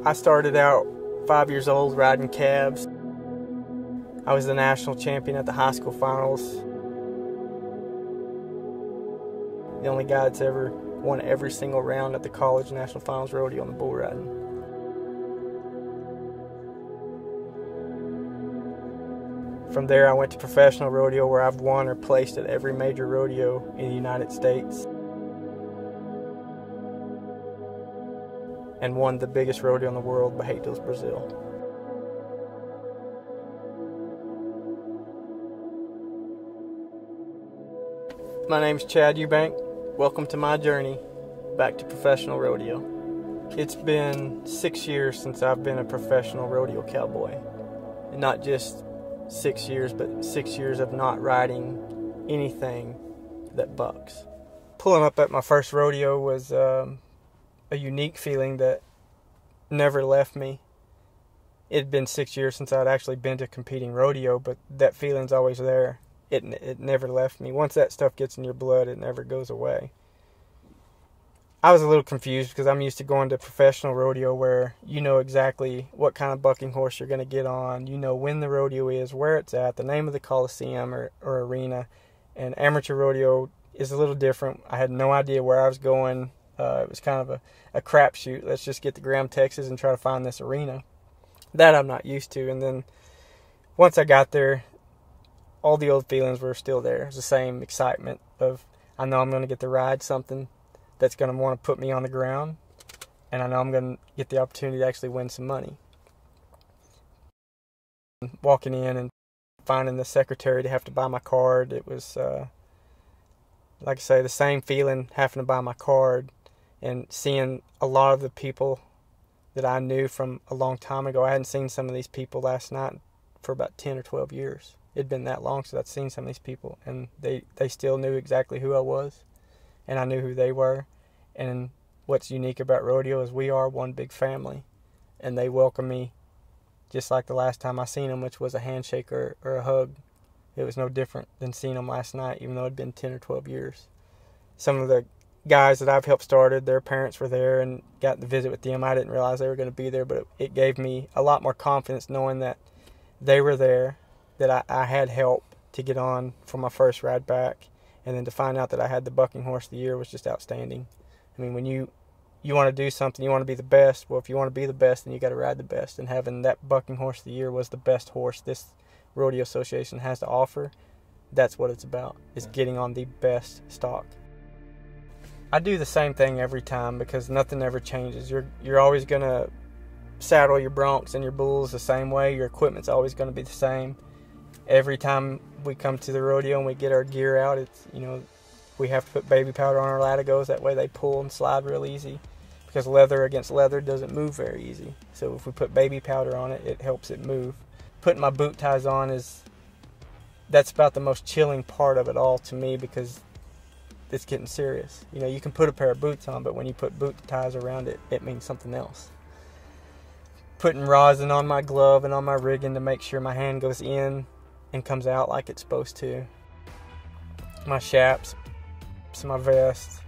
I started out 5 years old riding calves. I was the national champion at the high school finals. The only guy that's ever won every single round at the college national finals rodeo on the bull riding. From there I went to professional rodeo, where I've won or placed at every major rodeo in the United States. And won the biggest rodeo in the world, Barretos Brazil. My name's Chad Eubank. Welcome to my journey back to professional rodeo. It's been 6 years since I've been a professional rodeo cowboy. And not just 6 years, but 6 years of not riding anything that bucks. Pulling up at my first rodeo was a unique feeling that never left me. It had been 6 years since I'd actually been to competing rodeo, but that feeling's always there. It never left me. Once that stuff gets in your blood, it never goes away. I was a little confused because I'm used to going to professional rodeo where you know exactly what kind of bucking horse you're going to get on. You know when the rodeo is, where it's at, the name of the coliseum or arena. And amateur rodeo is a little different. I had no idea where I was going. It was kind of a crapshoot. Let's just get to Graham, Texas and try to find this arena. That I'm not used to. And then once I got there, all the old feelings were still there. It was the same excitement of, I know I'm going to get to ride something that's going to want to put me on the ground. And I know I'm going to get the opportunity to actually win some money. Walking in and finding the secretary to have to buy my card, it was, like I say, the same feeling having to buy my card. And seeing a lot of the people that I knew from a long time ago. I hadn't seen some of these people last night for about 10 or 12 years. It'd been that long since I'd seen some of these people. And they still knew exactly who I was. And I knew who they were. And what's unique about rodeo is we are one big family. And they welcome me just like the last time I seen them, which was a handshake or a hug. It was no different than seeing them last night, even though it'd been 10 or 12 years. Some of the guys that I've helped started, their parents were there and got to visit with them. I didn't realize they were going to be there, but it gave me a lot more confidence knowing that they were there, that I had help to get on for my first ride back, and then to find out that I had the bucking horse of the year was just outstanding. I mean, when you want to do something, you want to be the best. Well, if you want to be the best, then you got to ride the best. And having that bucking horse of the year was the best horse this rodeo association has to offer. That's what it's about, is getting on the best stock. I do the same thing every time because nothing ever changes. You're always going to saddle your broncs and your bulls the same way. Your equipment's always going to be the same. Every time we come to the rodeo and we get our gear out, it's, we have to put baby powder on our latigos. That way they pull and slide real easy, because leather against leather doesn't move very easy. So if we put baby powder on it, it helps it move. Putting my boot ties on that's about the most chilling part of it all to me, because it's getting serious. You can put a pair of boots on, but when you put boot ties around it, it means something else. Putting rosin on my glove and on my rigging to make sure my hand goes in and comes out like it's supposed to. My chaps, my vest.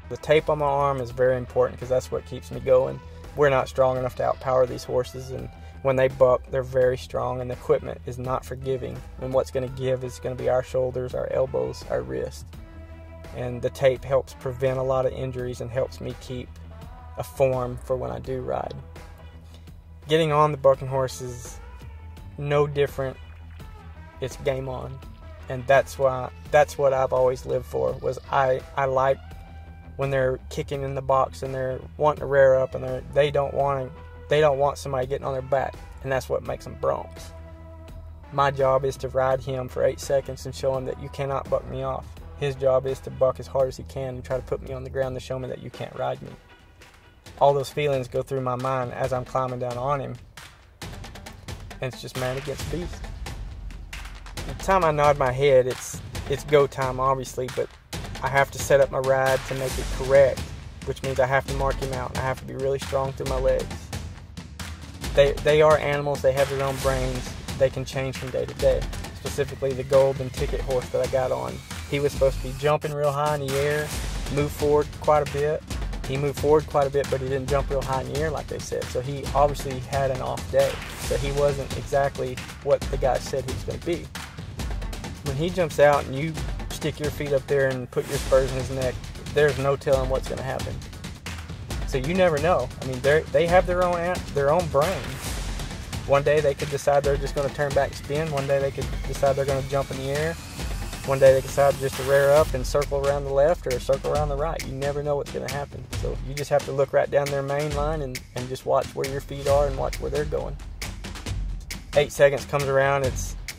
The tape on my arm is very important because that's what keeps me going. We're not strong enough to outpower these horses, and when they buck, they're very strong, and the equipment is not forgiving. And what's going to give is going to be our shoulders, our elbows, our wrists. And the tape helps prevent a lot of injuries and helps me keep a form for when I do ride. Getting on the bucking horse is no different. It's game on. And that's what I've always lived for. Was I like when they're kicking in the box and they're wanting to rear up and they don't want somebody getting on their back, and that's what makes them broncs. My job is to ride him for 8 seconds and show him that you cannot buck me off. His job is to buck as hard as he can and try to put me on the ground to show me that you can't ride me. All those feelings go through my mind as I'm climbing down on him. And it's just man against beast. The time I nod my head, it's go time, obviously, but I have to set up my ride to make it correct, which means I have to mark him out, and I have to be really strong through my legs. They are animals. They have their own brains. They can change from day to day. Specifically, the golden ticket horse that I got on. He was supposed to be jumping real high in the air, move forward quite a bit, He moved forward quite a bit, but he didn't jump real high in the air like they said. So he obviously had an off day. So he wasn't exactly what the guy said he was going to be. When he jumps out and you stick your feet up there and put your spurs in his neck, there's no telling what's going to happen. So you never know. I mean, they have their own brain. One day they could decide they're just going to turn back and spin. One day they could decide they're going to jump in the air. One day they decide just to rear up and circle around the left or circle around the right. You never know what's going to happen. So you just have to look right down their main line and just watch where your feet are and watch where they're going. 8 seconds comes around,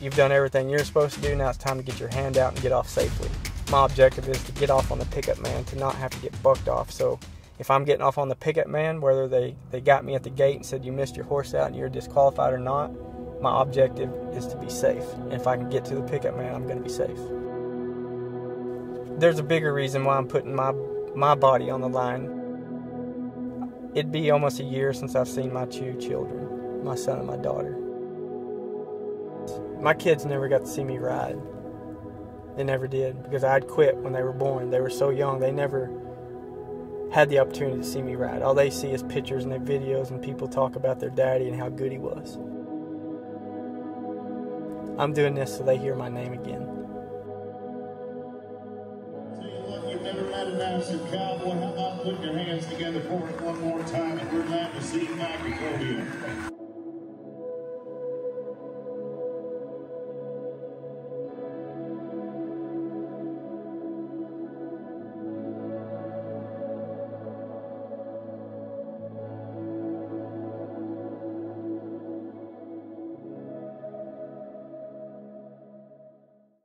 you've done everything you're supposed to do, now it's time to get your hand out and get off safely. My objective is to get off on the pickup man, to not have to get bucked off. So if I'm getting off on the pickup man, whether they got me at the gate and said you missed your horse out and you're disqualified or not, my objective is to be safe. And if I can get to the pickup man, I'm going to be safe. There's a bigger reason why I'm putting my body on the line. It'd be almost a year since I've seen my 2 children, my son and my daughter. My kids never got to see me ride. They never did, because I'd quit when they were born. They were so young, they never had the opportunity to see me ride. All they see is pictures and their videos and people talk about their daddy and how good he was. I'm doing this so they hear my name again. You've never met a massive cowboy. How about putting your hands together for it one more time? And we're glad to see you back at RODEO.